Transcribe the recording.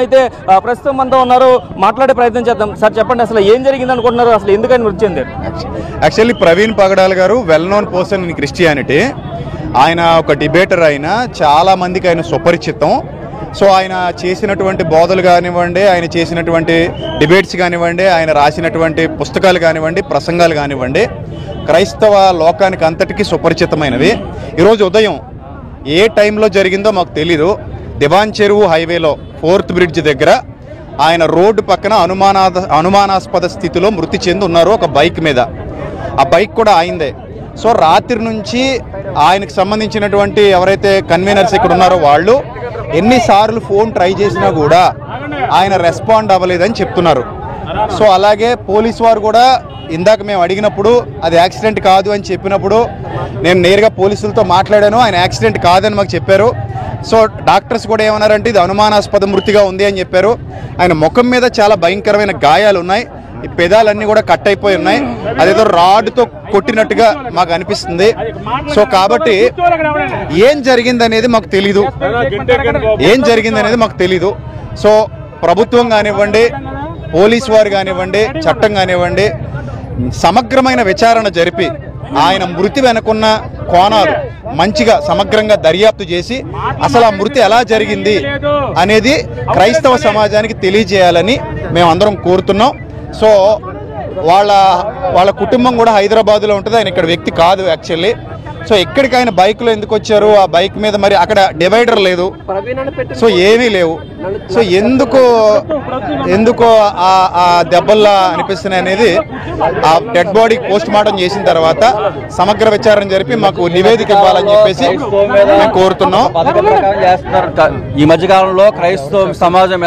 అయితే ప్రస్తుతం మనతో ఉన్నారు, మాట్లాడే ప్రయత్నం చేద్దాం. సార్ చెప్పండి, అసలు ఏం జరిగింది అనుకుంటున్నారు, అసలు ఎందుకని మృతి చెందారు? యాక్చువల్లీ ప్రవీణ్ పగడాల్ గారు well known person in Christianity. ఆయన ఒక డిబేటర్, ఆయన చాలా మందికి ఆయన సుపరిచితం. సో ఆయన చేసినటువంటి బోధలు కానివ్వండి, ఆయన చేసినటువంటి డిబేట్స్ కానివ్వండి, ఆయన రాసినటువంటి పుస్తకాలు కానివ్వండి, ప్రసంగాలు కానివ్వండి, క్రైస్తవ లోకానికి అంతటికీ సుపరిచితమైనవి. ఈరోజు ఉదయం ఏ టైంలో జరిగిందో మాకు తెలీదు. దివాన్ చెరువు హైవేలో 4th బ్రిడ్జ్ దగ్గర ఆయన రోడ్డు పక్కన అనుమానాస్పద స్థితిలో మృతి చెంది ఉన్నారు, ఒక బైక్ మీద. ఆ బైక్ కూడా ఆయిందే. సో రాత్రి నుంచి ఆయనకు సంబంధించినటువంటి ఎవరైతే కన్వీనర్స్ ఇక్కడ ఉన్నారో వాళ్ళు ఎన్నిసార్లు ఫోన్ ట్రై చేసినా కూడా ఆయన రెస్పాండ్ అవ్వలేదని చెప్తున్నారు. సో అలాగే పోలీసు వారు కూడా ఇందాక మేము అడిగినప్పుడు అది యాక్సిడెంట్ కాదు అని చెప్పినప్పుడు నేను నేరుగా పోలీసులతో మాట్లాడాను. ఆయన యాక్సిడెంట్ కాదని మాకు చెప్పారు. సో డాక్టర్స్ కూడా ఏమన్నారంటే ఇది అనుమానాస్పద మృతిగా ఉంది అని చెప్పారు. ఆయన ముఖం మీద చాలా భయంకరమైన గాయాలు ఉన్నాయి, ఈ పెదాలన్నీ కూడా కట్ అయిపోయి ఉన్నాయి, అదేదో రాడ్తో కొట్టినట్టుగా మాకు అనిపిస్తుంది. సో కాబట్టి ఏం జరిగింది అనేది మాకు తెలీదు. సో ప్రభుత్వం కానివ్వండి, పోలీసు వారు కానివ్వండి, చట్టం కానివ్వండి, సమగ్రమైన విచారణ జరిపి ఆయన మృతి వెనుకున్న కోణాలు మంచిగా సమగ్రంగా దర్యాప్తు చేసి అసలు ఆ మృతి ఎలా జరిగింది అనేది క్రైస్తవ సమాజానికి తెలియజేయాలని మేమందరం కోరుతున్నాం. సో వాళ్ళ కుటుంబం కూడా హైదరాబాద్లో ఉంటుంది, ఆయన ఇక్కడ వ్యక్తి కాదు యాక్చువల్లీ. సో ఎక్కడికి ఆయన బైక్లో ఎందుకు వచ్చారు, ఆ బైక్ మీద మరి అక్కడ డివైడర్ లేదు, సో ఏమీ లేవు. సో ఎందుకు ఆ దెబ్బల్లా అనిపిస్తున్నాయి అనేది ఆ డెడ్ బాడీ పోస్ట్ మార్టం చేసిన తర్వాత సమగ్ర విచారణ జరిపి మాకు నివేదిక ఇవ్వాలని చెప్పేసి మేము కోరుతున్నాం. ఈ మధ్యకాలంలో క్రైస్తవ సమాజం మీద